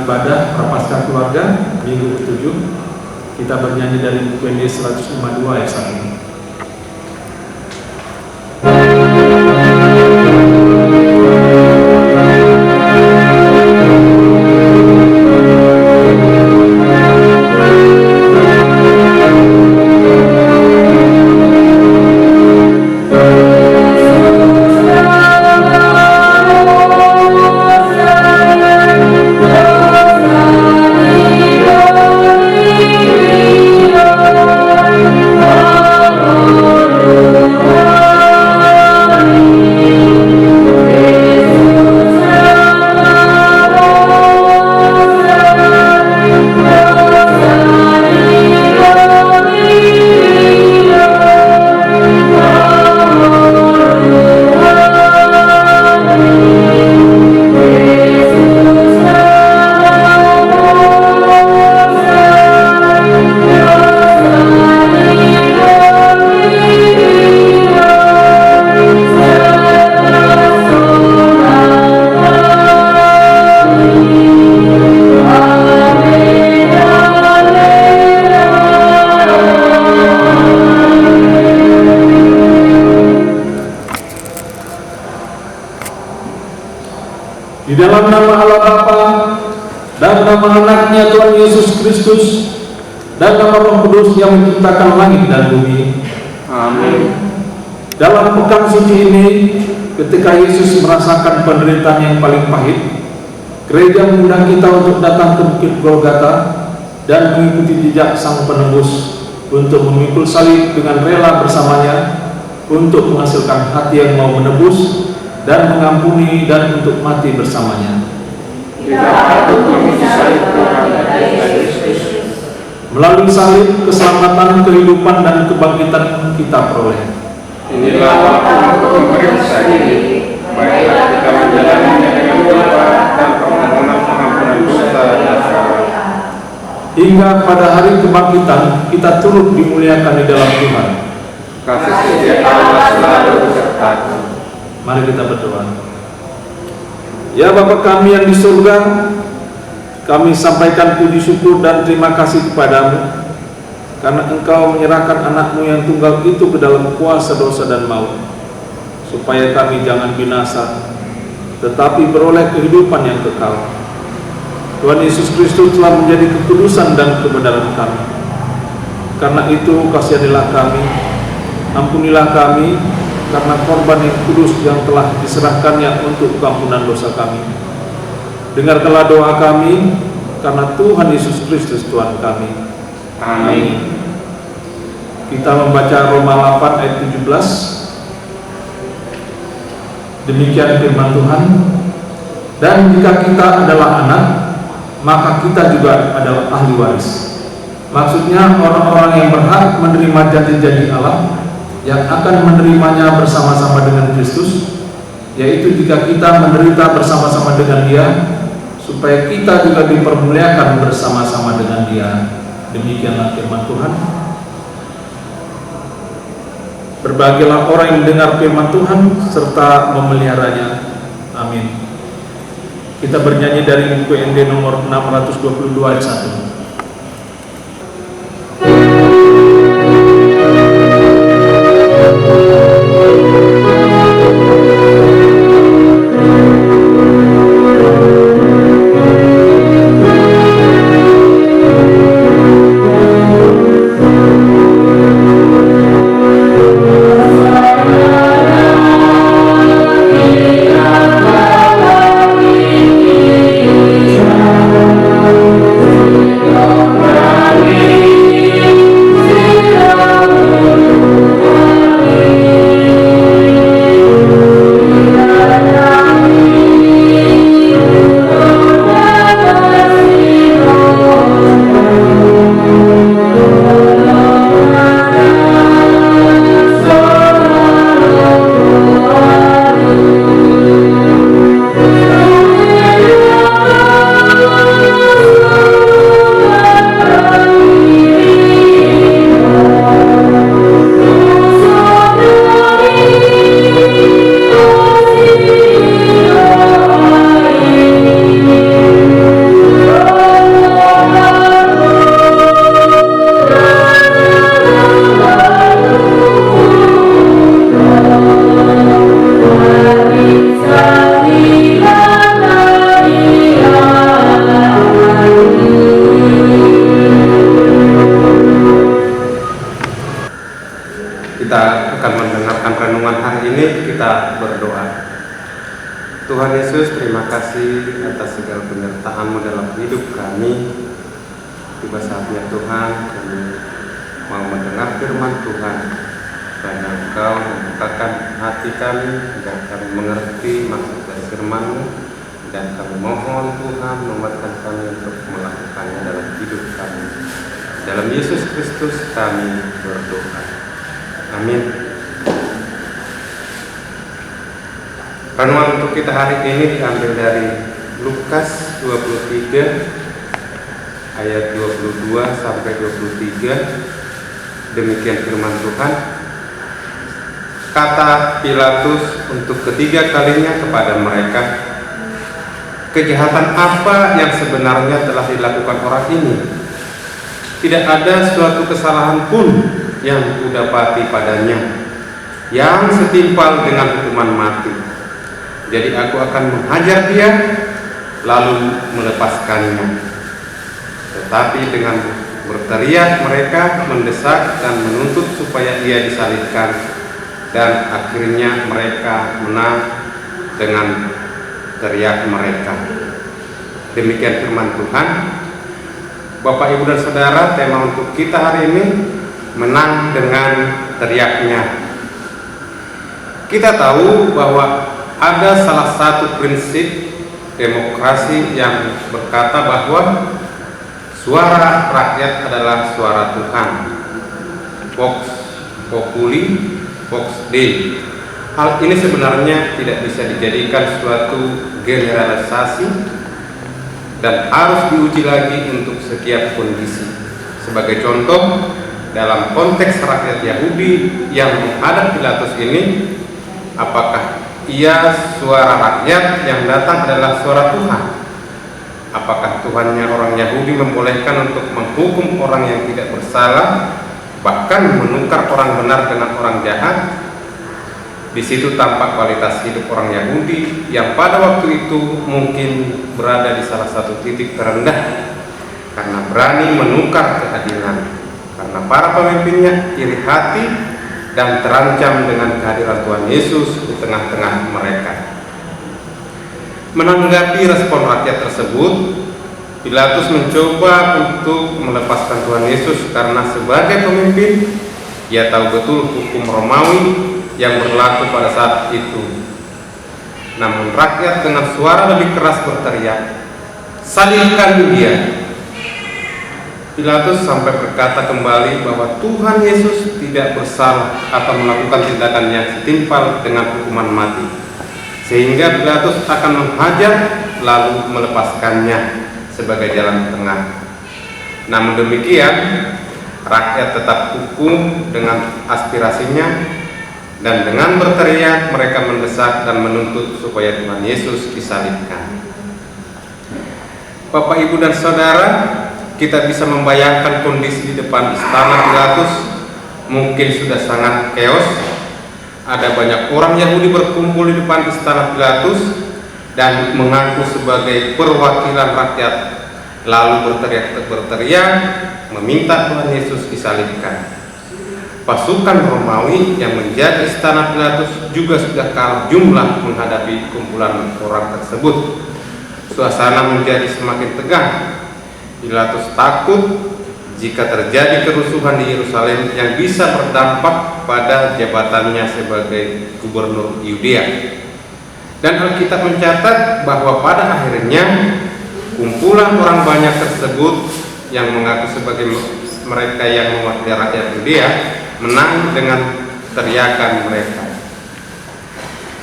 ibadah Prapaskah Keluarga minggu ke-7. Kita bernyanyi dari buku ND 152 ayat 1. Di dalam nama Allah Bapa dan nama anaknya Tuhan Yesus Kristus dan nama Roh Kudus yang menciptakan langit dan bumi. Amin. Dalam pekan suci ini, ketika Yesus merasakan penderitaan yang paling pahit, gereja mengundang kita untuk datang ke Bukit Golgota dan mengikuti jejak Sang Penebus untuk memikul salib dengan rela bersamanya, untuk menghasilkan hati yang mau menebus dan mengampuni dan untuk mati bersamanya. Melalui salib, keselamatan, kehidupan dan kebangkitan kita peroleh. Inilah waktu memeriksa diri, baiklah kita menjalaninya dengan berdoa dan permohonan pengampunan dosa dan salah. Hingga pada hari kebangkitan kita turut dimuliakan di dalam Tuhan. Kasih setia Allah selalu besertamu. Mari kita berdoa. Ya Bapa kami yang di surga, kami sampaikan puji syukur dan terima kasih kepadamu karena Engkau menyerahkan anakmu yang tunggal itu ke dalam kuasa dosa dan maut, supaya kami jangan binasa tetapi beroleh kehidupan yang kekal. Tuhan Yesus Kristus telah menjadi kekudusan dan kebenaran kami. Karena itu kasihanilah kami, ampunilah kami karena korban yang kudus yang telah diserahkannya untuk keampunan dosa kami. Dengarkanlah doa kami karena Tuhan Yesus Kristus Tuhan kami. Amin. Kita membaca Roma 8 ayat 17. Demikian firman Tuhan. Dan jika kita adalah anak, maka kita juga adalah ahli waris. Maksudnya orang-orang yang berhak menerima janji-janji Allah, yang akan menerimanya bersama-sama dengan Kristus, yaitu jika kita menderita bersama-sama dengan Dia, supaya kita juga dipermuliakan bersama-sama dengan Dia. Demikianlah firman Tuhan. Berbahagialah orang yang mendengar firman Tuhan serta memeliharanya. Amin. Kita bernyanyi dari buku ND nomor 622 ayat 1. kita akan mendengarkan renungan hari ini, kita berdoa. Tuhan Yesus, terima kasih atas segala penyertaan-Mu dalam hidup kami. Tiba saatnya Tuhan, kami mau mendengar firman Tuhan, supaya Engkau membukakan hati kami agar kami mengerti maksud dari firman-Mu, dan kami mohon Tuhan menguatkan kami untuk melakukannya dalam hidup kami. Dalam Yesus Kristus kami berdoa. Amin. Renungan untuk kita hari ini diambil dari Lukas 23 ayat 22 sampai 23. Demikian firman Tuhan. Kata Pilatus untuk ketiga kalinya kepada mereka, "Kejahatan apa yang sebenarnya telah dilakukan orang ini? Tidak ada suatu kesalahan pun yang kudapati padanya yang setimpal dengan hukuman mati. Jadi aku akan menghajar dia lalu melepaskannya." Tetapi dengan berteriak mereka mendesak dan menuntut supaya ia disalibkan, dan akhirnya mereka menang dengan teriak mereka. Demikian firman Tuhan. Bapak, Ibu, dan Saudara, tema untuk kita hari ini menang dengan teriaknya. Kita tahu bahwa ada salah satu prinsip demokrasi yang berkata bahwa suara rakyat adalah suara Tuhan. Vox populi, vox Dei. Hal ini sebenarnya tidak bisa dijadikan suatu generalisasi dan harus diuji lagi untuk setiap kondisi. Sebagai contoh, dalam konteks rakyat Yahudi yang menghadap Pilatus ini, apakah ia suara rakyat yang datang adalah suara Tuhan? Apakah Tuhannya orang Yahudi membolehkan untuk menghukum orang yang tidak bersalah, bahkan menukar orang benar dengan orang jahat? Di situ tampak kualitas hidup orang Yahudi yang pada waktu itu mungkin berada di salah satu titik terendah, karena berani menukar keadilan, karena para pemimpinnya iri hati dan terancam dengan kehadiran Tuhan Yesus di tengah-tengah mereka. Menanggapi respon rakyat tersebut, Pilatus mencoba untuk melepaskan Tuhan Yesus karena sebagai pemimpin, ia tahu betul hukum Romawi yang berlaku pada saat itu. Namun rakyat dengan suara lebih keras berteriak, "Salibkan dia!" Pilatus sampai berkata kembali bahwa Tuhan Yesus tidak bersalah atau melakukan tindakan yang setimpal dengan hukuman mati, sehingga Pilatus akan menghajar lalu melepaskannya sebagai jalan tengah. Namun demikian, rakyat tetap hukum dengan aspirasinya, dan dengan berteriak mereka mendesak dan menuntut supaya Tuhan Yesus disalibkan. Bapak, Ibu, dan Saudara, kita bisa membayangkan kondisi di depan istana Pilatus mungkin sudah sangat keos. Ada banyak orang Yahudi berkumpul di depan istana Pilatus dan mengaku sebagai perwakilan rakyat, lalu berteriak meminta Tuhan Yesus disalibkan. Pasukan Romawi yang menjaga istana Pilatus juga sudah kalah jumlah menghadapi kumpulan orang tersebut. Suasana menjadi semakin tegang. Pilatus takut jika terjadi kerusuhan di Yerusalem yang bisa berdampak pada jabatannya sebagai gubernur Yudea. Dan Alkitab mencatat bahwa pada akhirnya kumpulan orang banyak tersebut yang mengaku sebagai mereka yang mewakili rakyat Yudea menang dengan teriakan mereka.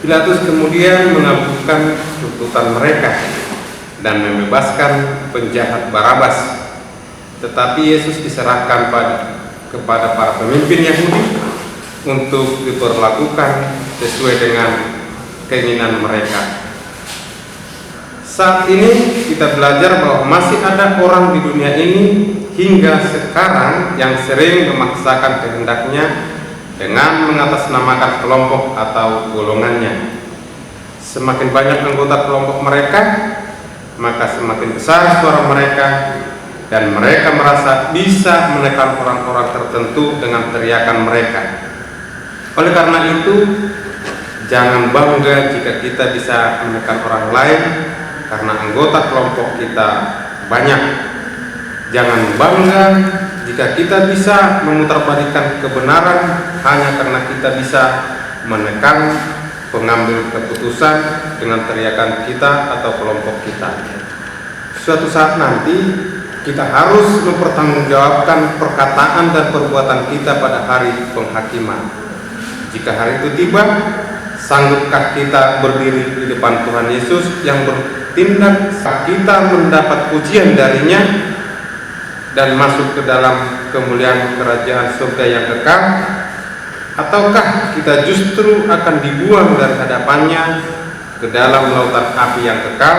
Pilatus kemudian mengabulkan tuntutan mereka dan membebaskan penjahat Barabas. Tetapi Yesus diserahkan kepada para pemimpin Yahudi untuk diperlakukan sesuai dengan keinginan mereka. Saat ini kita belajar bahwa masih ada orang di dunia ini hingga sekarang yang sering memaksakan kehendaknya dengan mengatasnamakan kelompok atau golongannya. Semakin banyak anggota kelompok mereka, maka semakin besar suara mereka, dan mereka merasa bisa menekan orang-orang tertentu dengan teriakan mereka. Oleh karena itu, jangan bangga jika kita bisa menekan orang lain karena anggota kelompok kita banyak. Jangan bangga jika kita bisa memutarbalikkan kebenaran hanya karena kita bisa menekan pengambil keputusan dengan teriakan kita atau kelompok kita. Suatu saat nanti kita harus mempertanggungjawabkan perkataan dan perbuatan kita pada hari penghakiman. Jika hari itu tiba, sanggupkah kita berdiri di depan Tuhan Yesus yang bertindak saat kita mendapat pujian darinya dan masuk ke dalam kemuliaan kerajaan surga yang kekal? Ataukah kita justru akan dibuang dari hadapannya ke dalam lautan api yang kekal?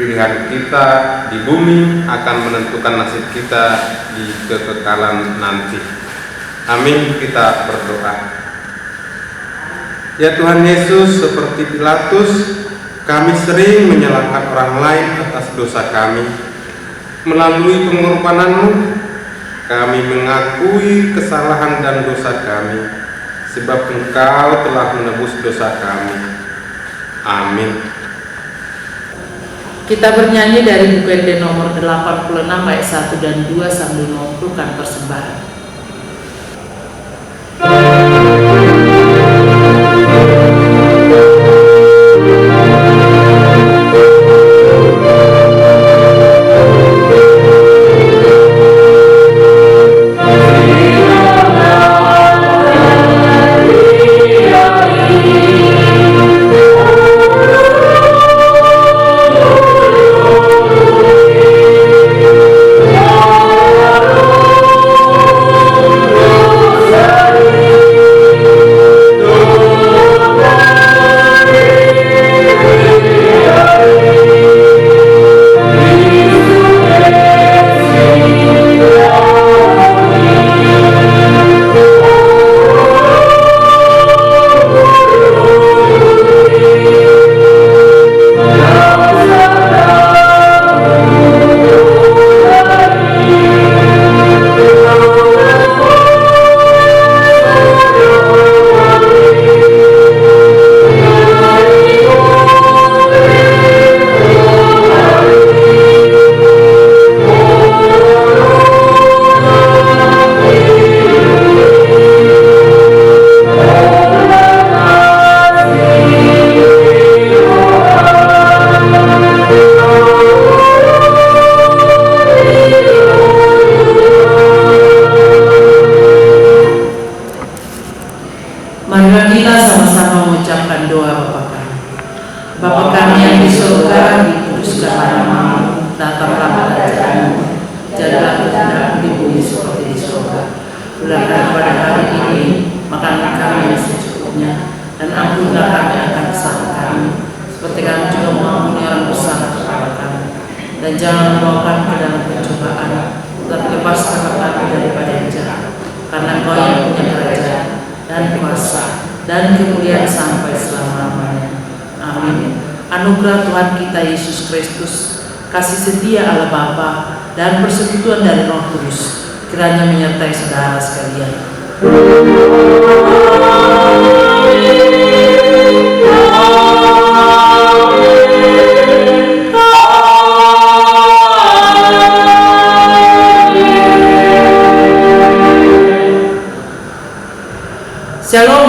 Pilihan kita di bumi akan menentukan nasib kita di kekekalan nanti. Amin. Kita berdoa. Ya Tuhan Yesus, seperti Pilatus, kami sering menyalahkan orang lain atas dosa kami. Melalui pengorbanan-Mu, kami mengakui kesalahan dan dosa kami, sebab Engkau telah menebus dosa kami. Amin. Kita bernyanyi dari buku ND nomor 86 ayat 1 dan 2 sambil mengumpulkan persembahan. Marilah kita sama-sama mengucapkan doa Bapa kami. Bapa kami yang di surga, dikuduskanlah namamu, datanglah kerajaan-Mu, jadilah kehendakmu di bumi seperti di surga. Berikanlah pada hari ini makanan kami yang secukupnya, dan ampunilah kami akan kesalahan kami, seperti kami juga mengampuni orang bersalah kepada kami. Dan jangan membawa ke dalam pencobaan, tetapi lepaskanlah kami daripada yang jahat, karena Engkau yang punya kerajaan dan kuasa dan kemuliaan sampai selama-lamanya. Amin. Anugerah Tuhan kita Yesus Kristus, kasih setia Allah Bapa, dan persekutuan dari Roh Kudus kiranya menyertai saudara sekalian. Shalom